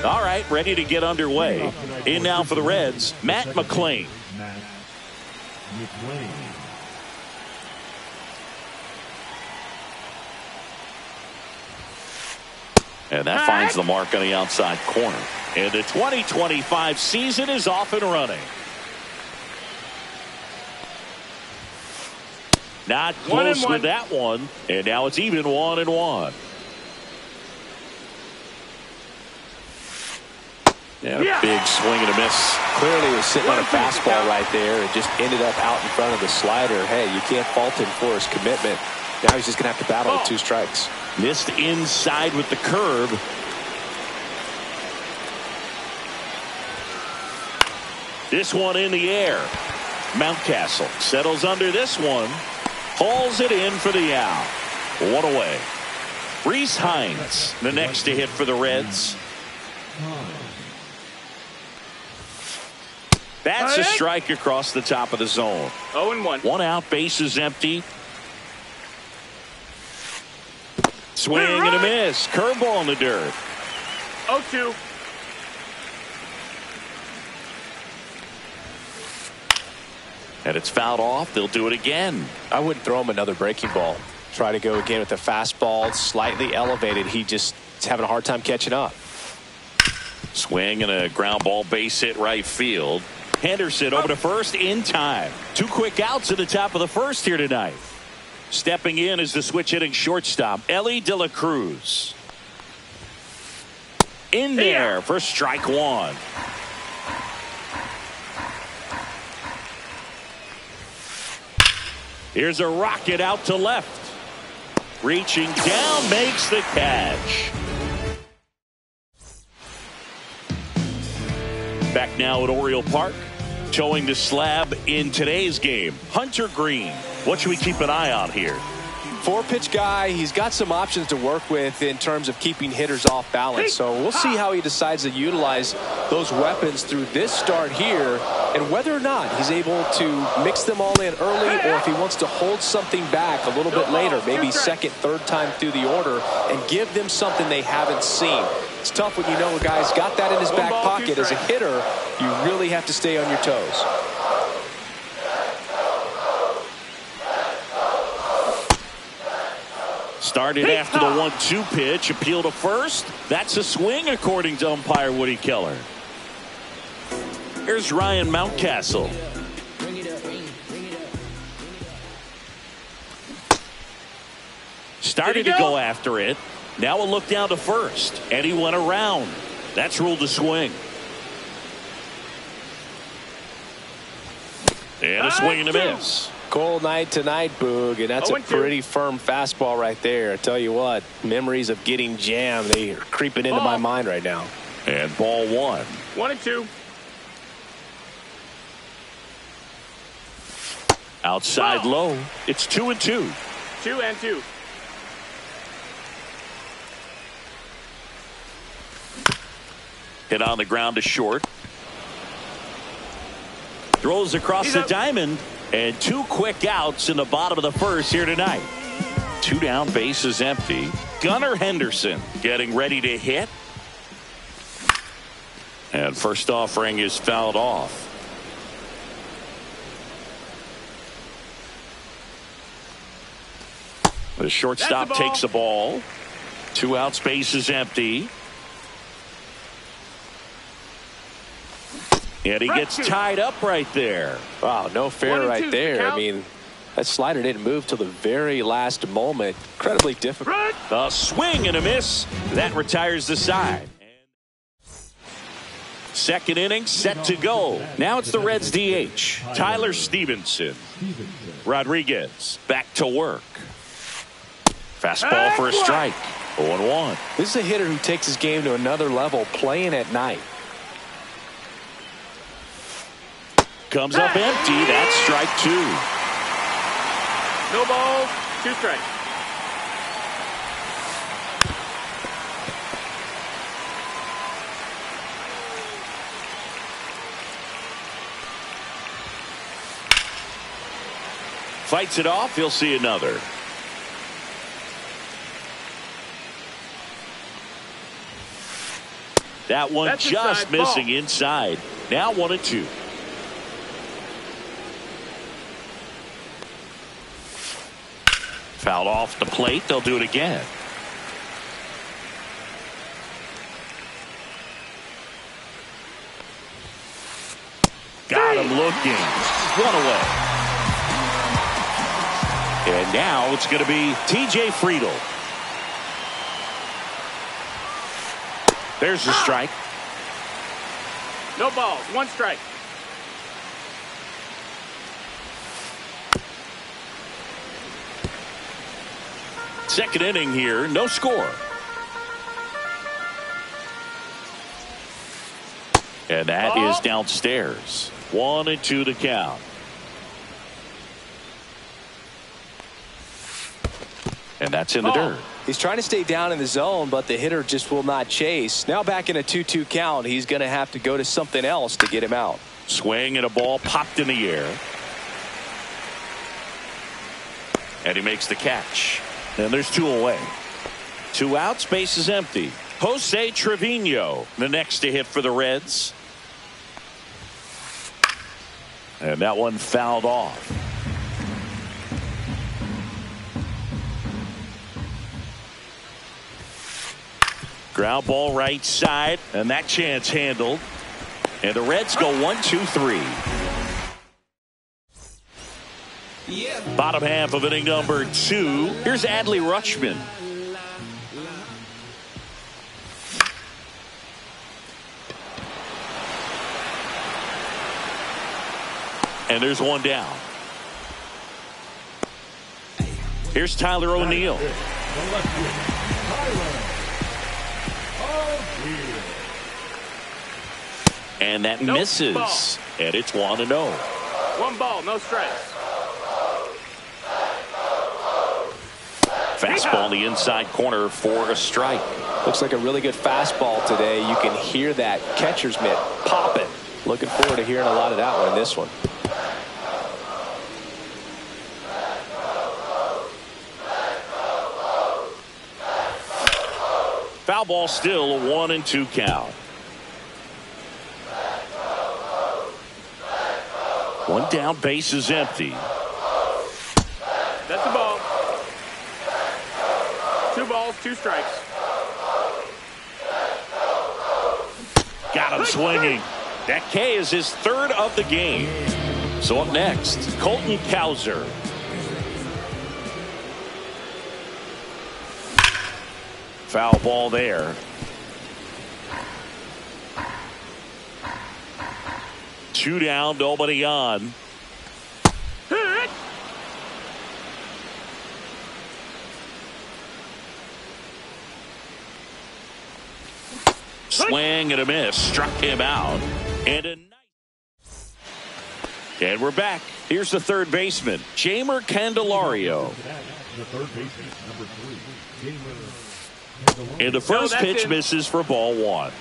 All right, ready to get underway. In now for the Reds, Matt McLain. And that finds the mark on the outside corner. And the 2025 season is off and running. Not close with that one. And now it's even 1-1. And a big swing and a miss. Clearly was sitting on a fastball right there and just ended up out in front of the slider. Hey, you can't fault him for his commitment. Now he's just going to have to battle with 2 strikes. Missed inside with the curve. This one in the air. Mountcastle settles under this one. Hauls it in for the out. 1 away. Reese Hines, the next to hit for the Reds. That's a strike across the top of the zone. 0-1. 1 out, bases empty. Swing and a miss. Curveball in the dirt. 0-2. And it's fouled off. They'll do it again. I wouldn't throw him another breaking ball. Try to go again with the fastball, slightly elevated. He just is having a hard time catching up. Swing and a ground ball, base hit right field. Henderson over to first in time. 2 quick outs at the top of the first here tonight. Stepping in is the switch hitting shortstop, Ellie De La Cruz. In there for strike 1. Here's a rocket out to left. Reaching down, makes the catch. Back now at Oriole Park. Showing the slab in today's game. Hunter Green. What should we keep an eye on here? 4-pitch guy. He's got some options to work with in terms of keeping hitters off balance. So we'll see how he decides to utilize those weapons through this start here and whether or not he's able to mix them all in early or if he wants to hold something back a little bit later, maybe second, third time through the order and give them something they haven't seen. It's tough when you know a guy's got that in his back pocket. As a hitter, you really have to stay on your toes. Started after the 1-2 pitch. Appeal to first. That's a swing according to umpire Woody Keller. Here's Ryan Mountcastle. Started to go after it. Now a look down to first. And he went around. That's ruled a swing. And a swing and a miss. Cold night tonight, Boog, and that's a pretty firm fastball right there. I tell you what, memories of getting jammed, they are creeping into my mind right now. And ball 1. 1-2. Outside low. It's 2-2. 2-2. Hit on the ground to short. Throws across the diamond. And 2 quick outs in the bottom of the first here tonight. 2 down, bases empty. Gunnar Henderson getting ready to hit. And first offering is fouled off. The shortstop takes the ball. 2 outs, bases empty. And he gets tied up right there. Wow, no fair right there. I mean, that slider didn't move till the very last moment. Incredibly difficult. A swing and a miss. That retires the side. Second inning set to go. Now it's the Reds DH. Tyler Stevenson. Rodriguez back to work. Fastball for a strike. 0-1. This is a hitter who takes his game to another level playing at night. Comes up empty. That's strike 2. No balls, 2 strikes. Fights it off. He'll see another. That one That's just inside missing ball. inside. Now 1-2. Fouled off the plate. They'll do it again. Got him looking. One away. And now it's going to be T.J. Friedel. There's the strike. No balls. 1 strike. Second inning here. No score. And that is downstairs. 1-2 to count. And that's in the dirt. He's trying to stay down in the zone, but the hitter just will not chase. Now back in a 2-2 count, he's going to have to go to something else to get him out. Swing and a ball popped in the air. And he makes the catch. And there's 2 away. 2 outs, base is empty. Jose Trevino, the next to hit for the Reds. And that one fouled off. Ground ball right side, and that chance handled. And the Reds go 1-2-3. Bottom half of inning number 2. Here's Adley Rutschman. And there's one down. Here's Tyler O'Neill. And that misses. Ball. And it's 1-0. 1 ball, no strikes. Fastball in the inside corner for a strike. Looks like a really good fastball today. You can hear that catcher's mitt popping. Looking forward to hearing a lot of that one in this one. Foul ball, still a 1-2 count. 1 down, base is empty. That's a ball. 2 balls, 2 strikes. Got him swinging. That K is his 3rd of the game. So up next, Colton Cowser. Foul ball there. Two down, nobody on. Swing and a miss. Struck him out. And we're back. Here's the third baseman, Jeimer Candelario. And the first pitch misses for ball 1.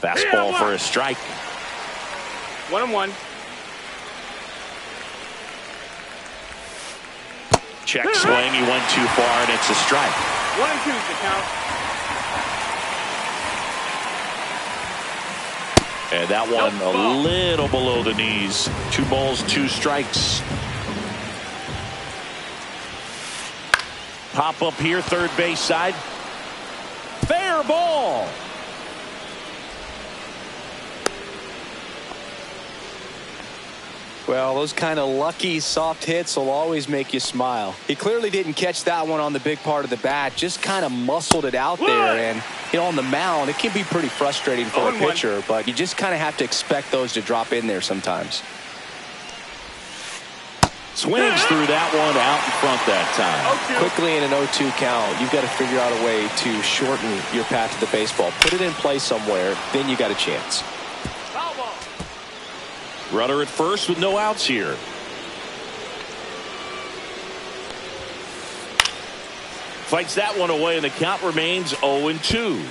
Fastball for a strike. 1-1. Check swing. He went too far, and it's a strike. 1-2 to count. And that one a little below the knees. 2 balls, 2 strikes. Pop up here, third base side. Fair ball. Well, those kind of lucky soft hits will always make you smile. He clearly didn't catch that one on the big part of the bat, just kind of muscled it out there. And on the mound, it can be pretty frustrating for a pitcher, but you just kind of have to expect those to drop in there sometimes. Swings through that one out in front that time. Quickly in an 0-2 count, you've got to figure out a way to shorten your path to the baseball. Put it in play somewhere, then you got a chance. Runner at first with no outs here. Fights that one away, and the count remains 0-2.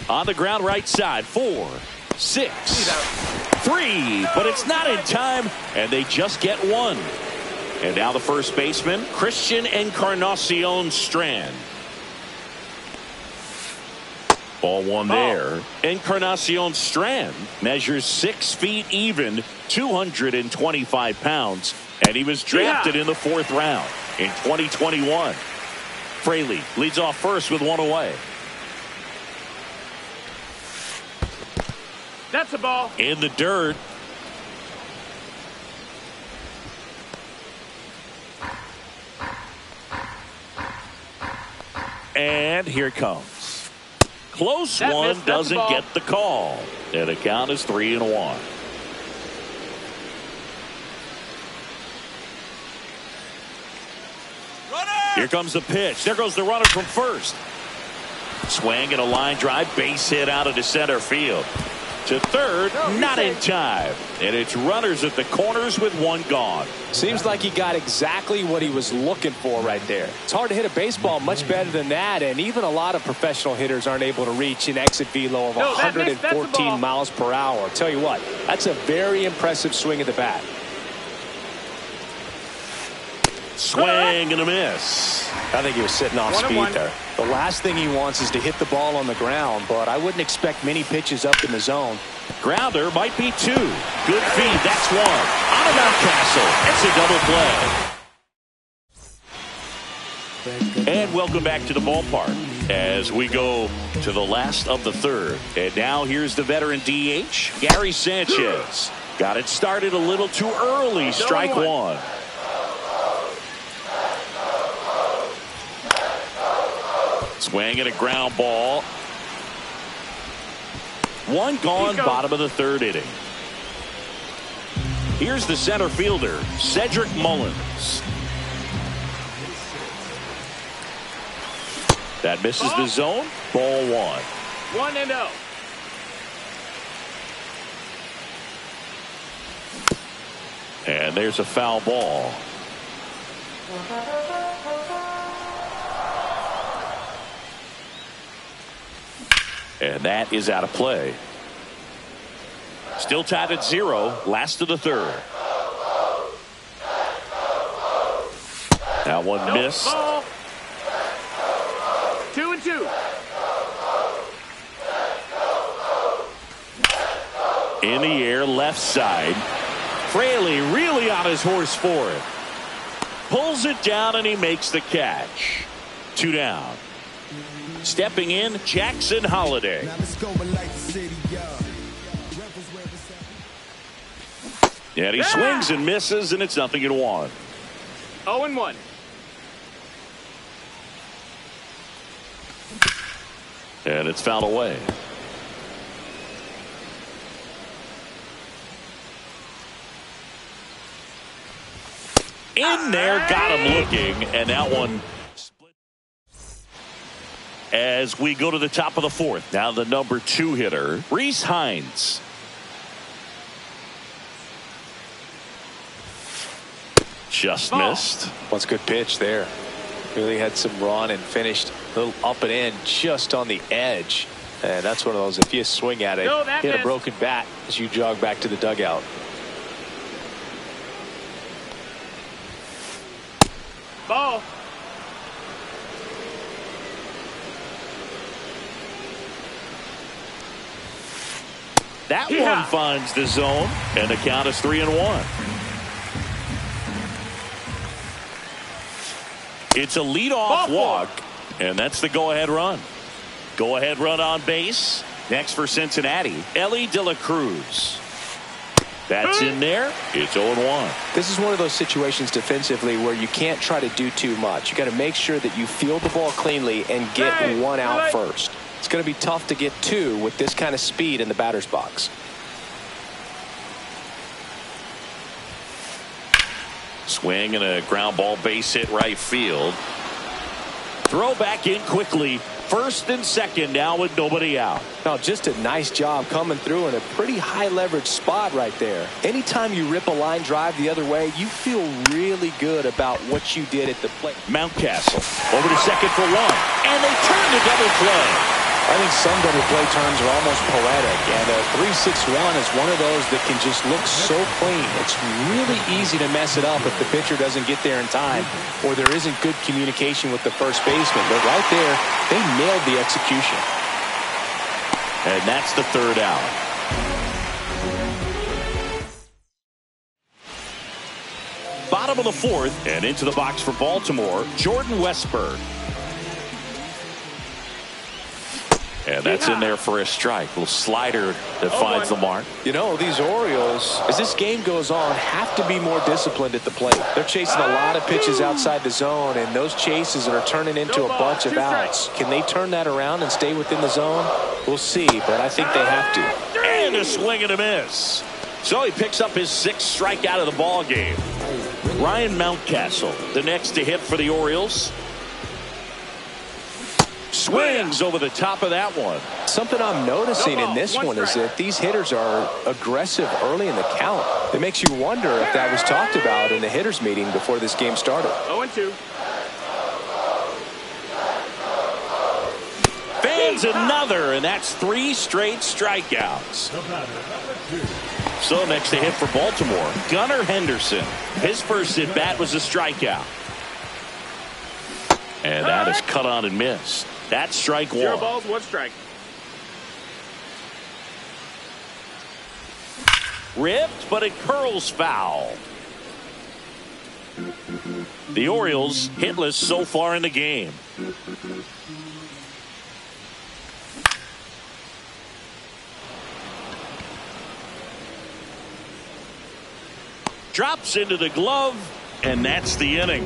On the ground right side, 4, 6. 3, but it's not in time, and they just get 1. And now the first baseman, Christian Encarnacion Strand. Ball 1 there. Encarnacion Strand measures 6 feet even, 225 pounds, and he was drafted in the 4th round in 2021. Fraley leads off first with 1 away. That's a ball. In the dirt. And here it comes. Close one, doesn't get the call. And the count is 3-1. Here comes the pitch. There goes the runner from first. Swing and a line drive, base hit out into center field. To third, not in time. And it's runners at the corners with 1 gone. Seems like he got exactly what he was looking for right there. It's hard to hit a baseball much better than that, and even a lot of professional hitters aren't able to reach an exit velo of 114 miles per hour. I'll tell you what, that's a very impressive swing of the bat. Swing and a miss. I think he was sitting off speed there. The last thing he wants is to hit the ball on the ground, but I wouldn't expect many pitches up in the zone. Grounder might be 2. Good feed. That's 1. On to Mountcastle. It's a double play. And welcome back to the ballpark as we go to the last of the 3rd. And now here's the veteran DH, Gary Sanchez. Got it started a little too early. Strike 1. Swing and a ground ball. 1 gone, bottom of the 3rd inning. Here's the center fielder, Cedric Mullins. That misses the zone. Ball 1. 1-0. And there's a foul ball. And that is out of play. Still tied at 0. Last of the 3rd. That one missed. Ball. 2-2. In the air, left side. Fraley really on his horse for it. Pulls it down and he makes the catch. 2 down. Stepping in, Jackson Holliday. And he swings and misses, and it's 0-1. 0-1. And it's fouled away. In there, got him looking, and that one. As we go to the top of the 4th. Now the number 2 hitter, Reese Hines. Just missed. That's a good pitch there. Really had some run and finished a little up and in just on the edge. And that's one of those, if you swing at it, hit a broken bat as you jog back to the dugout. Ball. That one finds the zone, and the count is 3-1. It's a leadoff walk, and that's the go-ahead run. Go-ahead run on base. Next for Cincinnati, Ellie De La Cruz. That's in there. It's 0-1. This is one of those situations defensively where you can't try to do too much. You got to make sure that you field the ball cleanly and get 1 out first. It's going to be tough to get 2 with this kind of speed in the batter's box. Swing and a ground ball, base hit right field. Throw back in quickly. First and second now with nobody out. Now just a nice job coming through in a pretty high leverage spot right there. Anytime you rip a line drive the other way, you feel really good about what you did at the plate. Mountcastle over to second for 1, and they turn the double play. I think some double play terms are almost poetic, and a 3-6-1 is one of those that can just look so clean. It's really easy to mess it up if the pitcher doesn't get there in time or there isn't good communication with the first baseman. But right there, they nailed the execution. And that's the third out. Bottom of the fourth, and into the box for Baltimore, Jordan Westburg. And that's in there for a strike. Little slider that finds the mark. You know, these Orioles, as this game goes on, have to be more disciplined at the plate. They're chasing a lot of pitches outside the zone, and those chases are turning into a bunch of outs. Can they turn that around and stay within the zone? We'll see, but I think they have to. And a swing and a miss. So he picks up his sixth strikeout of the ball game. Ryan Mountcastle, the next to hit for the Orioles. Swings over the top of that one. Something I'm noticing in this one is that these hitters are aggressive early in the count. It makes you wonder if that was talked about in the hitters meeting before this game started. 0-2. Fans another, and that's 3 straight strikeouts. So next to hit for Baltimore, Gunnar Henderson. His first at bat was a strikeout. And that is cut on and missed. That's strike 1. 0 balls, 1 strike. Ripped, but it curls foul. The Orioles hitless so far in the game. Drops into the glove, and that's the inning.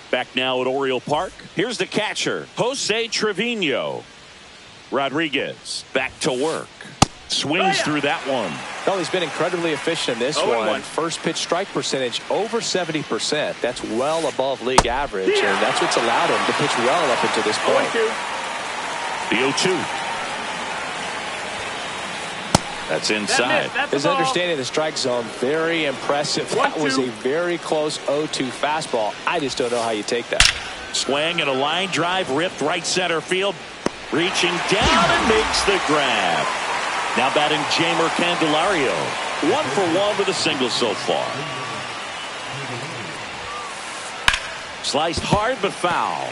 Back now at Oriole Park. Here's the catcher, Jose Trevino. Rodriguez back to work. Swings through that one. Well, he's been incredibly efficient in this one. First pitch strike percentage over 70%. That's well above league average, and that's what's allowed him to pitch well up until this point. The 0-2. That's inside. His understanding of the strike zone, very impressive. That was a very close 0-2 fastball. I just don't know how you take that. Swing and a line drive ripped right center field. Reaching down and makes the grab. Now batting Jamer Candelario. 1 for 1 with a single so far. Sliced hard but foul.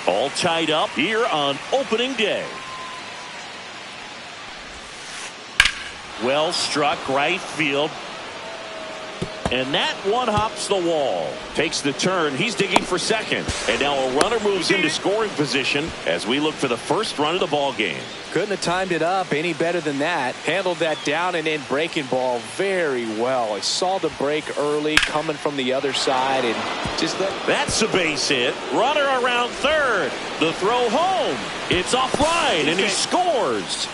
All tied up here on opening day. Well struck right field. And that one hops the wall. Takes the turn. He's digging for second. And now a runner moves into scoring position as we look for the first run of the ball game. Couldn't have timed it up any better than that. Handled that down and in breaking ball very well. He saw the break early coming from the other side and just let. That's a base hit. Runner around third. The throw home. It's offline and he scores.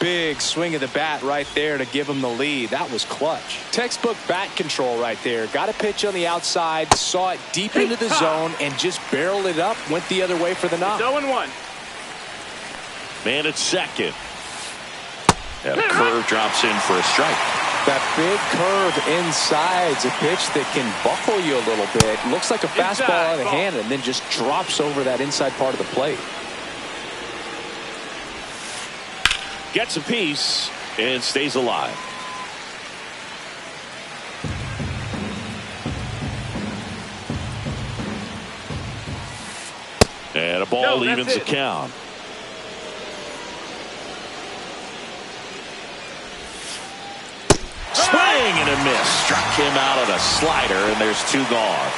Big swing of the bat right there to give him the lead. That was clutch. Textbook bat control right there. Got a pitch on the outside, saw it deep into the zone, and just barreled it up. Went the other way for the knock. 0-1. Man at second. And a curve drops in for a strike. That big curve inside's a pitch that can buckle you a little bit. Looks like a fastball out of the hand and then just drops over that inside part of the plate. Gets a piece and stays alive. And a ball evens the count. Swing and a miss. Struck him out on a slider, and there's 2 gone.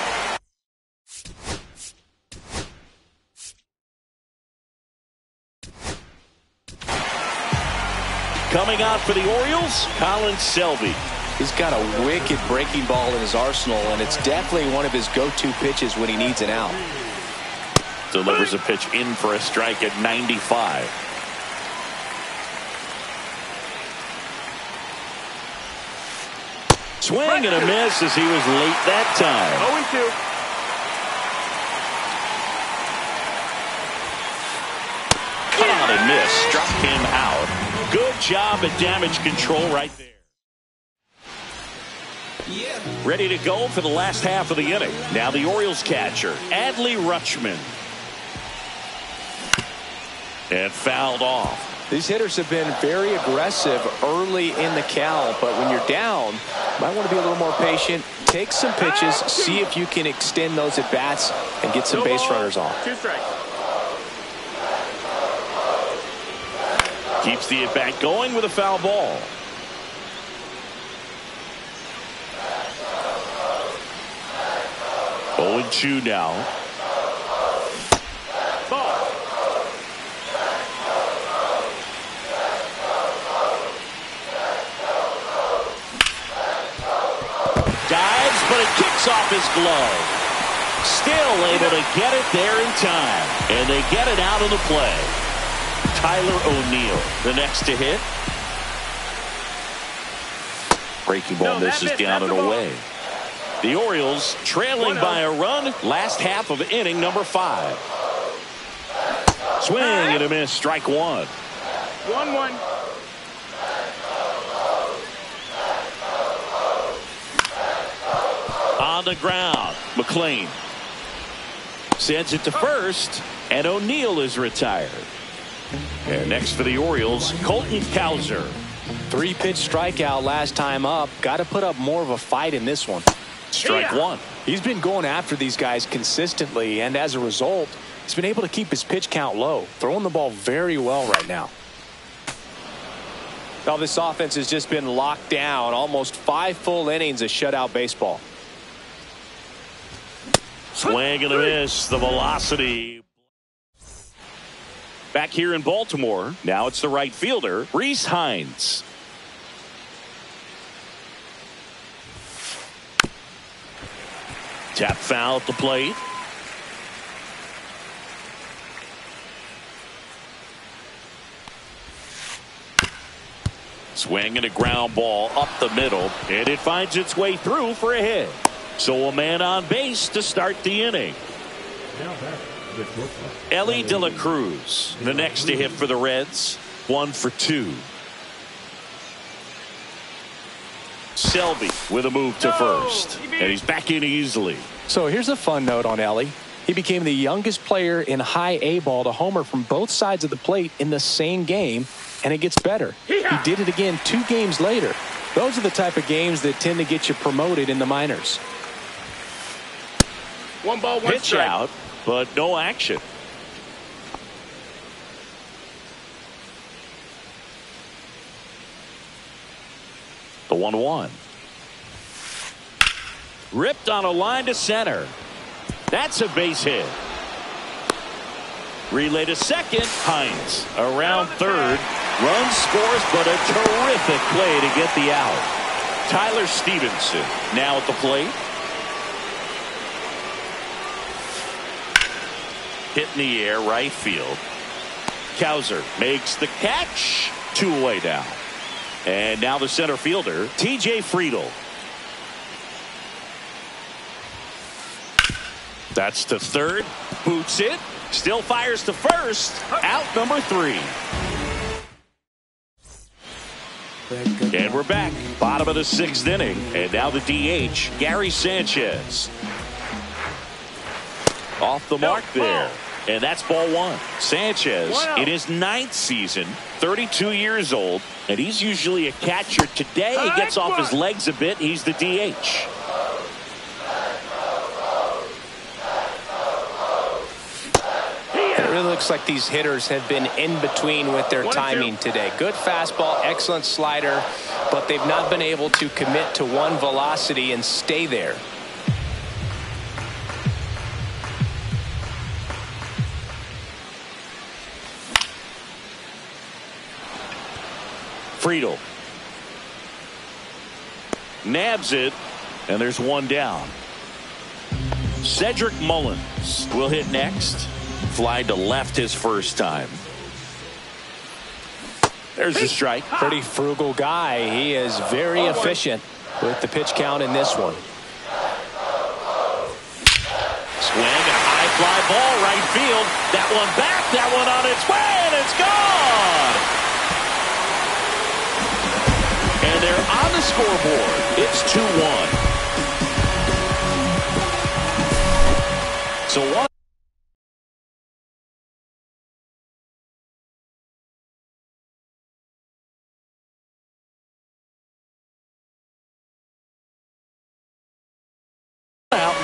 Coming out for the Orioles, Colin Selby. He's got a wicked breaking ball in his arsenal, and it's definitely one of his go-to pitches when he needs an out. Delivers a pitch in for a strike at 95. Swing and a miss as he was late that time. 0-2. Cut out and miss. Struck him out. Good job at damage control right there. Ready to go for the last half of the inning. Now the Orioles catcher, Adley Rutschman. And fouled off. These hitters have been very aggressive early in the count, but when you're down, you might want to be a little more patient. Take some pitches, see if you can extend those at bats and get some base runners off. 2 strikes. Keeps the at bat going with a foul ball. Oh, and 2 now. Ball. Dives, but it kicks off his glove. Still able to get it there in time. And they get it out of the play. Tyler O'Neill, the next to hit. Breaking ball misses down and away. The Orioles trailing by a run. Last half of inning number 5. Swing and a miss. Strike 1. 1-1. On the ground, McLean sends it to first, and O'Neill is retired. And next for the Orioles, Colton Cowser. 3-pitch strikeout last time up. Got to put up more of a fight in this one. Strike 1. He's been going after these guys consistently, and as a result, he's been able to keep his pitch count low. Throwing the ball very well right now. Now this offense has just been locked down. Almost 5 full innings of shutout baseball. Swing and a miss. The velocity. Back here in Baltimore, now it's the right fielder, Rhys Hines. Tap foul at the plate. Swing and a ground ball up the middle, and it finds its way through for a hit. So a man on base to start the inning. Ellie De La Cruz, the next to hit for the Reds. 1 for 2. Selby with a move to first, and he's back in easily. So here's a fun note on Ellie. He became the youngest player in high A ball to homer from both sides of the plate in the same game, and it gets better. He did it again 2 games later. Those are the type of games that tend to get you promoted in the minors. 1 ball, 1 Pitch strike. out, but no action. The 1-1. Ripped on a line to center. That's a base hit. Relay to second. Hines around third. Run scores, but a terrific play to get the out. Tyler Stevenson now at the plate. Hit in the air, right field. Cowser makes the catch. 2 away now. And now the center fielder, TJ Friedl. That's to third. Boots it. Still fires to first. Out number 3. And we're back. Bottom of the 6th inning. And now the DH, Gary Sanchez. Off the mark there. And that's ball 1. Sanchez in his 9th season, 32 years old, and he's usually a catcher. Today he gets off his legs a bit. He's the DH. It really looks like these hitters have been in between with their timing today. Good fastball, excellent slider, but they've not been able to commit to one velocity and stay there. Friedl nabs it, and there's one down. Cedric Mullins will hit next. Fly to left his first time. There's the strike. Pretty frugal guy. He is very efficient with the pitch count in this one. Swing, a high fly ball, right field. That one back, that one on its way, and it's gone. And they're on the scoreboard. It's 2-1. So one.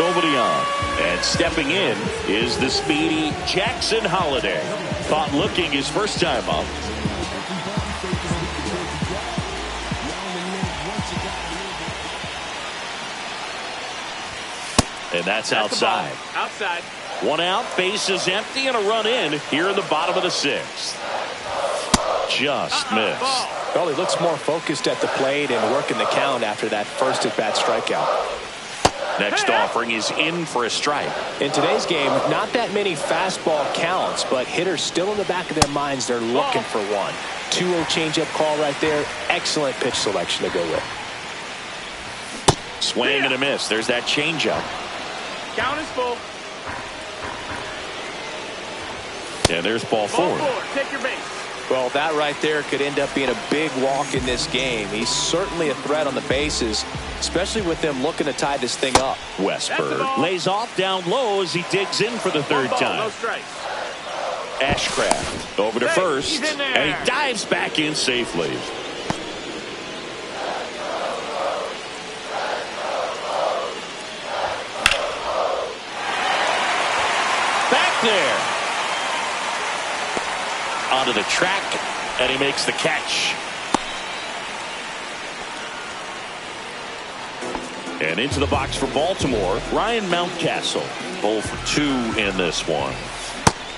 nobody on. And stepping in is the speedy Jackson Holliday. Caught looking his first time up. And that's outside. Outside. One out, base is empty, and a run in here in the bottom of the sixth. Just missed. Well, he looks more focused at the plate and working the count after that first at-bat strikeout. Next offering is in for a strike. In today's game, not that many fastball counts, but hitters still in the back of their minds, they're looking for one. 2-0 changeup call right there. Excellent pitch selection to go with. Swing and a miss. There's that changeup. Count is full. And there's ball four. Take your base. Well, that right there could end up being a big walk in this game. He's certainly a threat on the bases, especially with them looking to tie this thing up. Westberg lays off down low as he digs in for the third time. No strikes. Ashcraft over to first, and he dives back in safely. Back there. Onto the track, and he makes the catch. And into the box for Baltimore, Ryan Mountcastle. 0 for 2 in this one.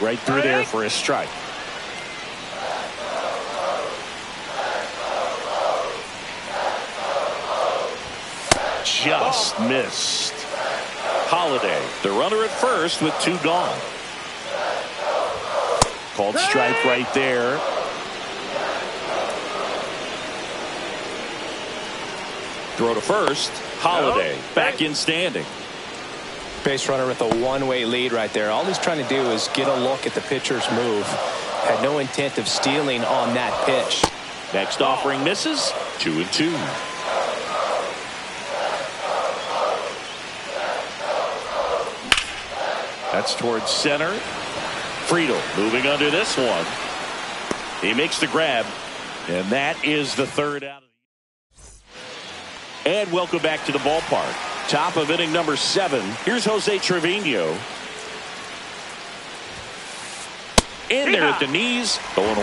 Right through there for a strike. Just missed. Holiday, the runner at first with 2 gone. Called strike right there. Throw to first. Holiday back in standing. Base runner with a one-way lead right there. All he's trying to do is get a look at the pitcher's move. Had no intent of stealing on that pitch. Next offering misses. 2-2. That's towards center. Friedel moving under this one. He makes the grab, and that is the third out. And welcome back to the ballpark. Top of inning number 7. Here's Jose Trevino. In there at the knees, 0-1.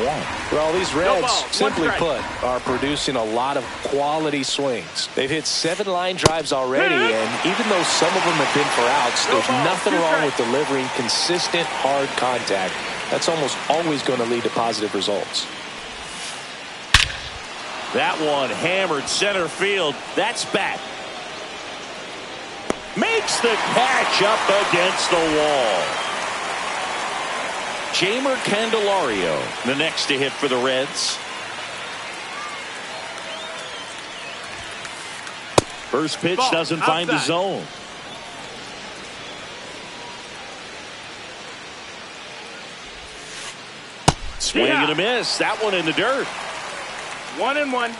Well, these Reds, simply put, are producing a lot of quality swings. They've hit 7 line drives already, and even though some of them have been for outs, there's nothing wrong with delivering consistent, hard contact. That's almost always going to lead to positive results. That one hammered center field. That's back. Makes the catch up against the wall. Jamer Candelario, the next to hit for the Reds. First pitch doesn't find the zone. Swing and a miss. That one in the dirt. 1-1.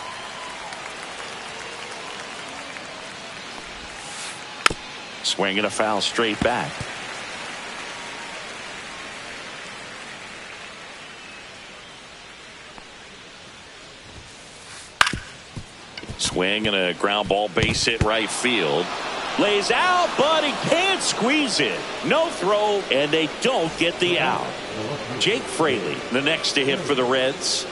Swing and a foul straight back. Swing and a ground ball base hit right field. Lays out, but he can't squeeze it. No throw, and they don't get the out. Jake Fraley, the next to hit for the Reds.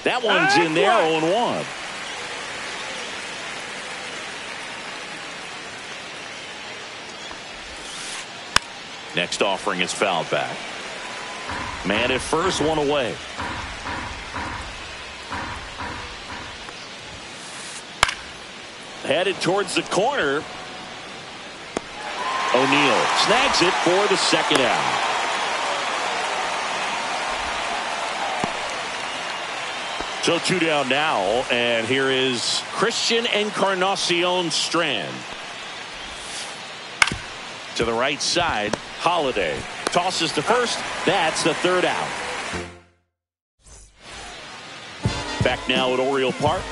That one's in there, 0-1. Next offering is fouled back. Man at first, one away. Headed towards the corner. O'Neill snags it for the second out. So 2 down now, and here is Christian Encarnacion Strand. To the right side, Holiday tosses to first. That's the third out. Back now at Oriole Park.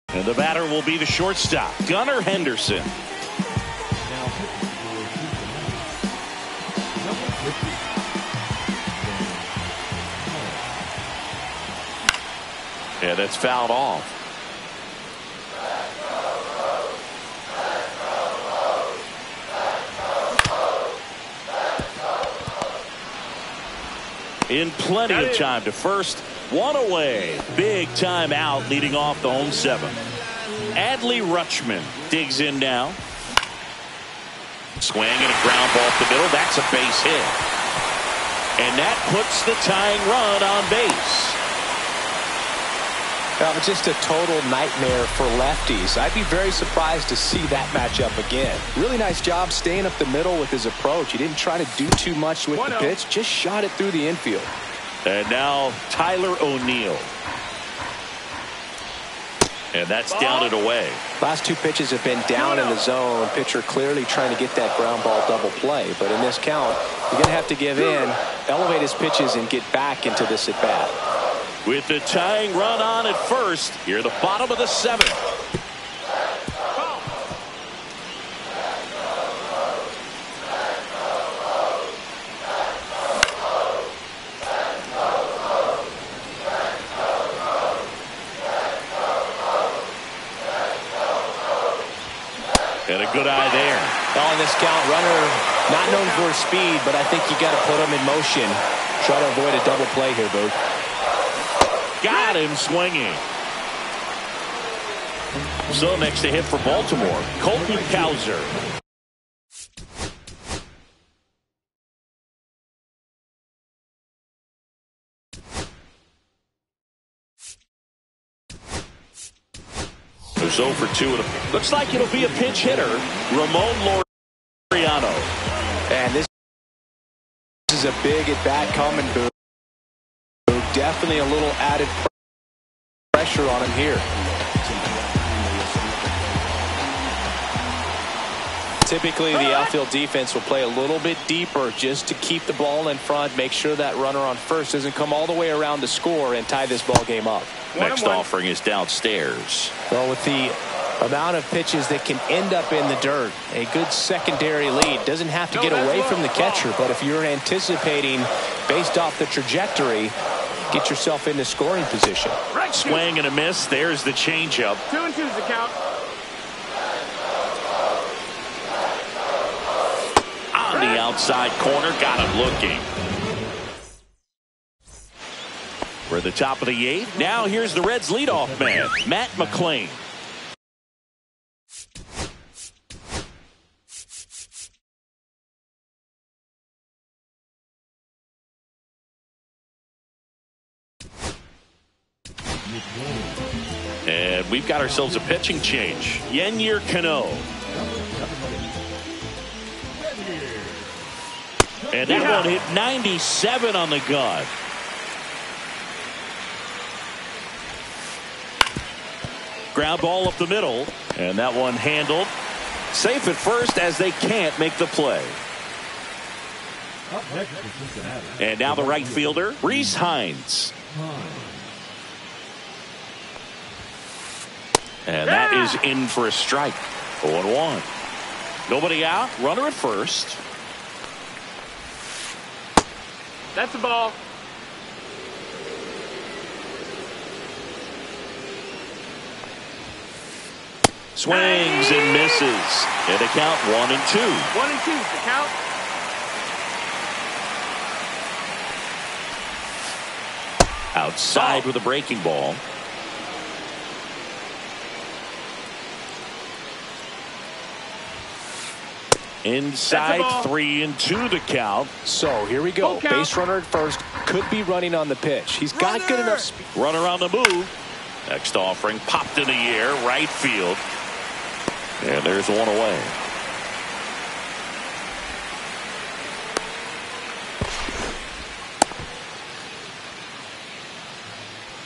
And the batter will be the shortstop, Gunnar Henderson. Yeah, that's fouled off. In plenty of time to first. One away. Big time out leading off the home seventh. Adley Rutschman digs in now. Swing and a ground ball up the middle. That's a base hit. And that puts the tying run on base. Just a total nightmare for lefties. I'd be very surprised to see that matchup again. Really nice job staying up the middle with his approach. He didn't try to do too much with the pitch. Just shot it through the infield. And now Tyler O'Neill. And that's down and away. Last two pitches have been down in the zone. Pitcher clearly trying to get that ground ball double play. But in this count, you're going to have to give in, elevate his pitches, and get back into this at bat. With the tying run on at first, here the bottom of the seventh. And a good eye there. Well, in this count, runner not known for his speed, but I think you got to put him in motion. Try to avoid a double play here, Booth. Got him swinging. So next to hit for Baltimore, Colton Cowser. There's 0 for 2. Looks like it'll be a pinch hitter, Ramon Laureano. And this is a big at bat coming, Booth. Definitely a little added pressure on him here. Typically, the outfield defense will play a little bit deeper just to keep the ball in front, make sure that runner on first doesn't come all the way around to score and tie this ball game up. Next offering is downstairs. Well, with the amount of pitches that can end up in the dirt, a good secondary lead doesn't have to get away from the catcher, but if you're anticipating based off the trajectory, get yourself into scoring position. Swing and a miss. There's the changeup. 2-2's the count. On the outside corner, got him looking. We're at the top of the 8th. Now here's the Reds' leadoff man, Matt McClain. And we've got ourselves a pitching change. Yennier Cano. And that one hit 97 on the gun. Ground ball up the middle. And that one handled. Safe at first as they can't make the play. And now the right fielder, Reese Hines. And that is in for a strike. 0-1. Nobody out. Runner at first. That's a ball. Swings and misses. And the count 1-2. 1-2's the count. Outside with a breaking ball. Inside 3-2 the count. So here we go. Base runner at first. Could be running on the pitch. He's got good enough speed. Runner on the move. Next offering popped in the air. Right field. And there's one away.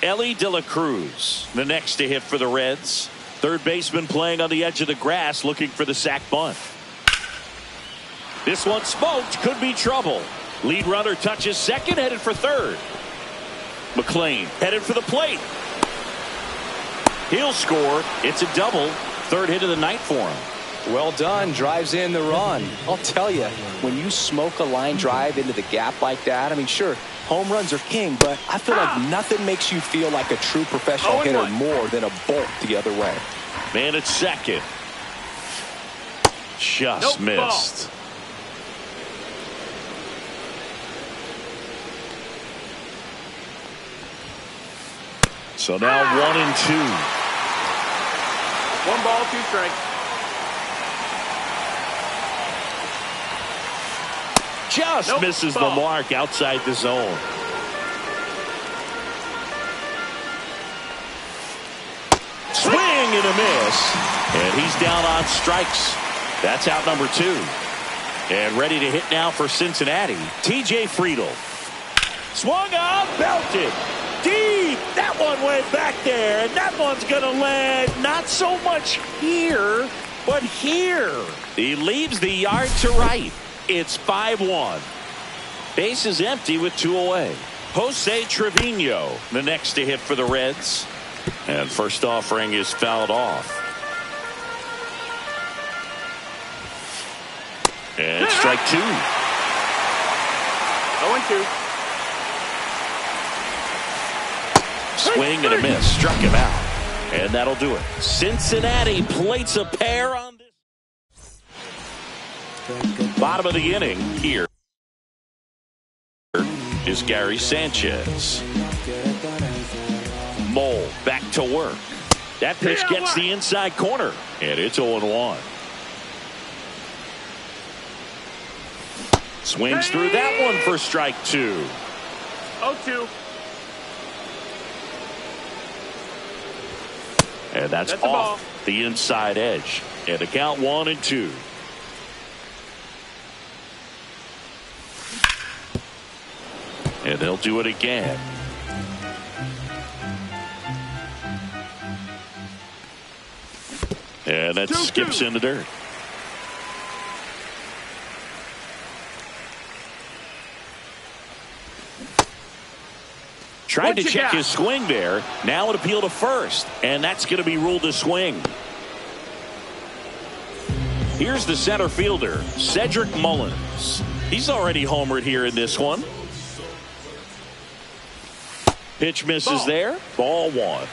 Ellie De La Cruz, the next to hit for the Reds. Third baseman playing on the edge of the grass looking for the sac bunt. This one smoked. Could be trouble. Lead runner touches second, headed for third. McClain headed for the plate. He'll score. It's a double. Third hit of the night for him. Well done. Drives in the run. I'll tell you, when you smoke a line drive into the gap like that, I mean, sure, home runs are king, but I feel like nothing makes you feel like a true professional hitter more than a bolt the other way. Man at second. Just missed. Ball. So now 1-2. 1 ball, 2 strikes. Just misses the mark outside the zone. Swing and a miss. And he's down on strikes. That's out number 2. And ready to hit now for Cincinnati, TJ Friedl. Swung on, belted. Deep. That one went back there. And that one's going to land not so much here, but here. He leaves the yard to right. It's 5-1. Base is empty with 2 away. Jose Trevino, the next to hit for the Reds. And first offering is fouled off. And strike 2. 0-2. Swing and a miss. Struck him out. And that'll do it. Cincinnati plates a pair on this. Bottom of the inning here is Gary Sanchez. Mole back to work. That pitch gets the inside corner, and it's 0-1. Swings through that one for strike 2. 0-2. And that's off the inside edge. And the count 1-2. And they'll do it again. And that skips in the dirt. Tried to check his swing there. Now an appeal to first. And that's going to be ruled a swing. Here's the center fielder, Cedric Mullins. He's already homered here in this one. Pitch misses there. Ball 1.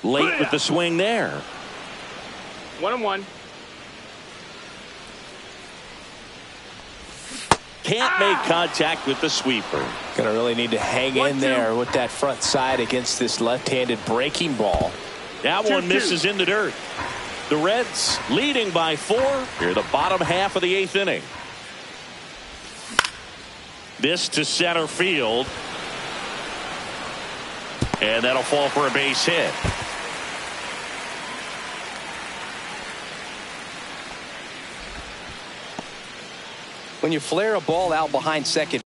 Late with the swing there. 1-1. Can't make contact with the sweeper. Gonna really need to hang in there with that front side against this left-handed breaking ball. That one misses in the dirt. The Reds leading by 4 here the bottom half of the 8th inning. This to center field. And that'll fall for a base hit. When you flare a ball out behind second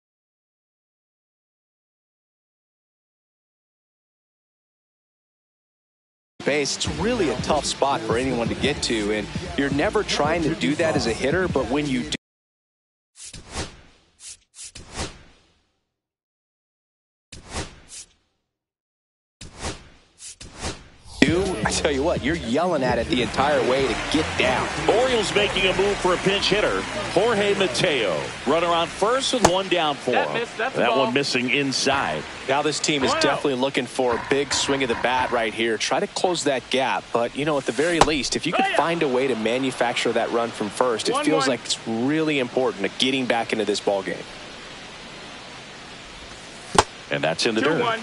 base, it's really a tough spot for anyone to get to, and you're never trying to do that as a hitter, but when you do, I tell you what, you're yelling at it the entire way to get down. Orioles making a move for a pinch hitter, Jorge Mateo. Runner on first with 1 down for him. That one missing inside. Now this team is definitely looking for a big swing of the bat right here. Try to close that gap, but you know, at the very least, if you could find a way to manufacture that run from first, it feels like it's really important to getting back into this ball game. And that's in the dirt. 2-1.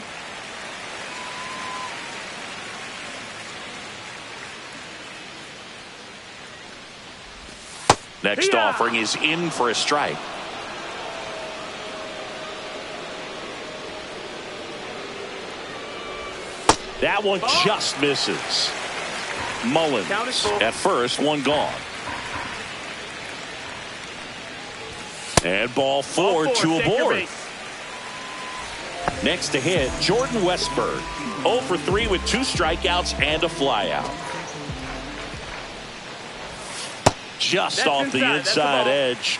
Next offering is in for a strike. That one just misses. Mullins at first, 1 gone. And ball 4, 2 aboard. Next to hit, Jordan Westburg. 0 for 3 with 2 strikeouts and a flyout. Just off the inside edge.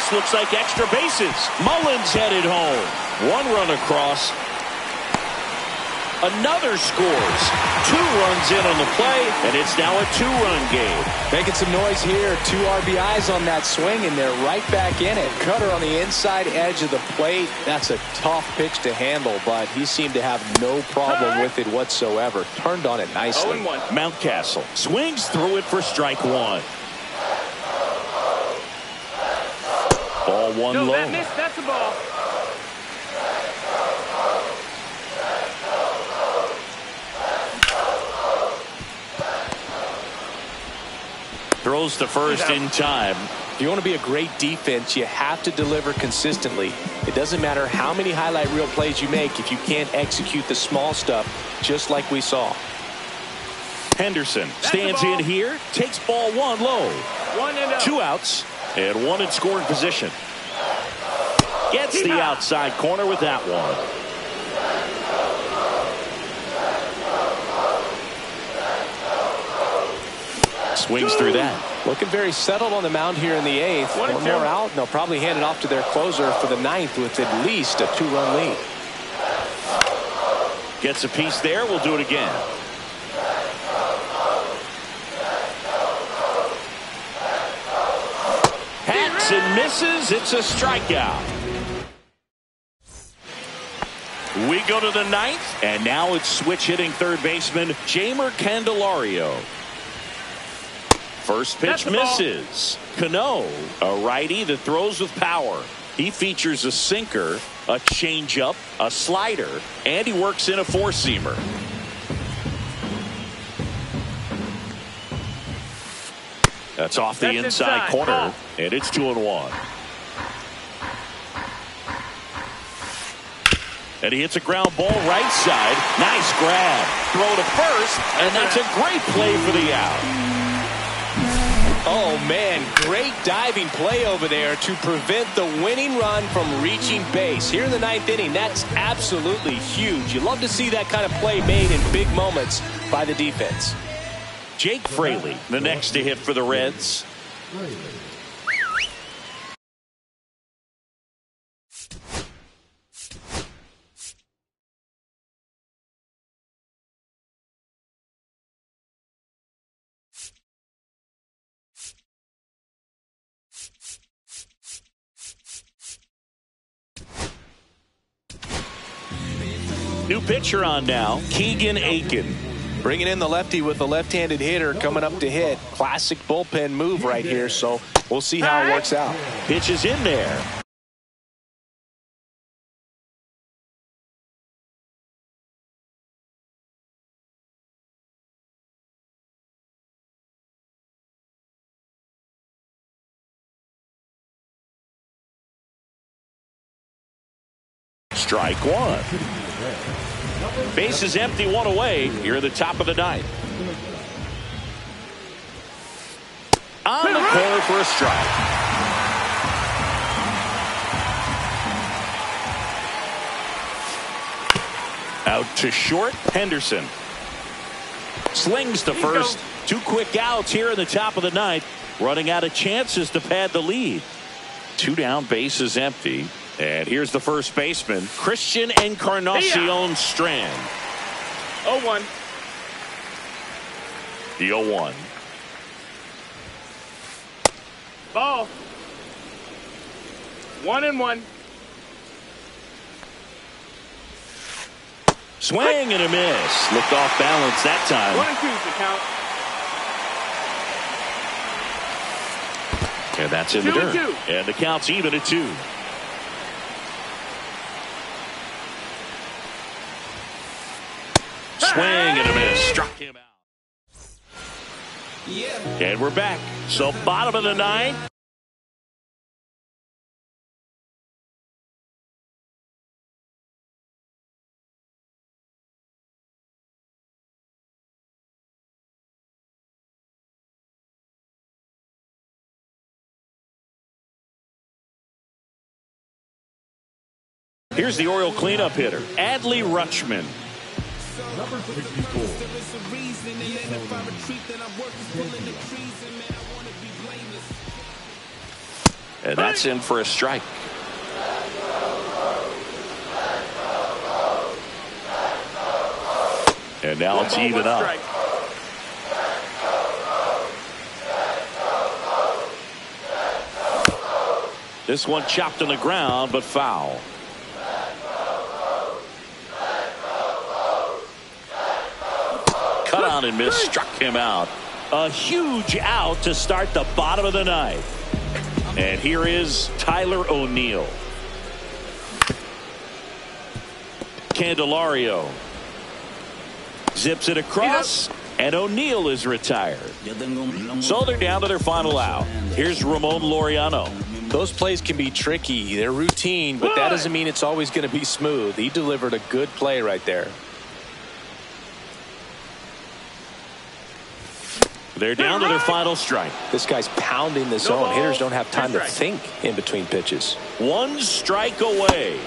This looks like extra bases. Mullins headed home. One run across. Another scores. 2 runs in on the play, and it's now a 2-run game. Making some noise here. 2 RBIs on that swing, and they're right back in it. Cutter on the inside edge of the plate. That's a tough pitch to handle, but he seemed to have no problem with it whatsoever. Turned on it nicely. 0-1. Mountcastle swings through it for strike 1. Ball 1 No, low. that missed. That's a ball. Throws to first in time. If you want to be a great defense, you have to deliver consistently. It doesn't matter how many highlight reel plays you make if you can't execute the small stuff, just like we saw. Henderson stands in here, takes ball 1 low. 1-0. 2 outs and 1 in scoring position. Gets the outside corner with that one. Swings through that. Looking very settled on the mound here in the 8th. 1-2. One more out, and they'll probably hand it off to their closer for the 9th with at least a 2-run lead. Gets a piece there. We'll do it again. Hacks and misses. It's a strikeout. We go to the 9th, and now it's switch hitting third baseman Jeimer Candelario. First pitch misses. Cano, a righty that throws with power. He features a sinker, a changeup, a slider, and he works in a 4-seamer. That's off the inside corner, and it's 2-1. And he hits a ground ball right side. Nice grab. Throw to first, and that's a great play for the out. Oh, man, great diving play over there to prevent the winning run from reaching base. Here in the 9th inning, that's absolutely huge. You love to see that kind of play made in big moments by the defense. Jake Fraley, the next to hit for the Reds. New pitcher on now, Keegan Aiken. Bringing in the lefty with the left-handed hitter coming up to hit. Classic bullpen move right here, so we'll see how it works out. Pitch is in there. Strike 1. Base is empty, 1 away. Here at the top of the 9th. On the corner for a strike. Out to short, Henderson. Slings to first. 2 quick outs here in the top of the 9th. Running out of chances to pad the lead. 2 down, base is empty. And here's the first baseman, Christian Encarnacion Strand. 0-1. The 0-1. Ball. 1-1. Swing and a miss. Looked off balance that time. 1-2 is the count. And that's in the dirt. And the count's even at 2. Swing and a miss. Struck him out. And we're back. So bottom of the 9th. Here's the Oriole cleanup hitter, Adley Rutschman. Number 64. And that's in for a strike. And now it's even up. Strike. This one chopped on the ground, but foul. Cut on and miss, struck him out. A huge out to start the bottom of the ninth. And here is Tyler O'Neill. Candelario zips it across, and O'Neill is retired. So they're down to their final out. Here's Ramon Laureano. Those plays can be tricky. They're routine, but that doesn't mean it's always going to be smooth. He delivered a good play right there. They're down to their final strike. This guy's pounding the zone. Hitters don't have time to think in between pitches. One strike away.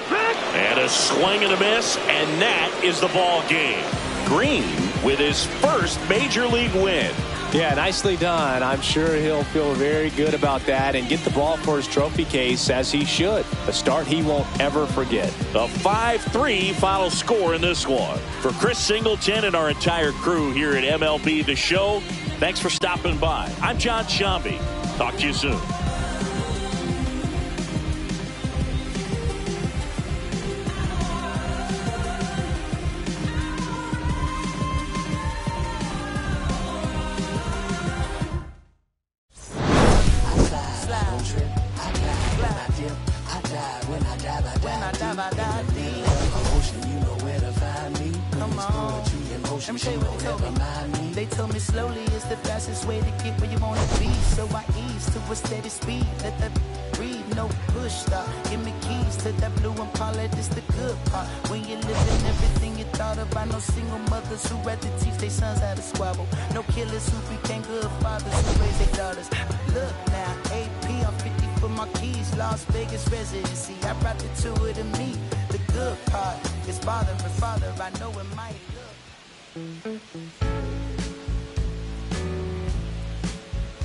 And a swing and a miss, and that is the ball game. Green with his first major league win. Yeah, nicely done. I'm sure he'll feel very good about that and get the ball for his trophy case, as he should. A start he won't ever forget. A 5-3 final score in this one. For Chris Singleton and our entire crew here at MLB The Show, thanks for stopping by. I'm John Shambi. Talk to you soon. They told me slowly is the fastest way to get where you want to be. So I ease to a steady speed. Let that breathe, no push stop. Give me keys to that blue Impala. This the good part. When you're living everything you thought about. No single mothers who rather teach their sons how to squabble. No killers who became good fathers who raised their daughters. Look now, AP, I'm 50 for my keys. Las Vegas residency. I brought the two of them me. The good part is father and father. I know it might look.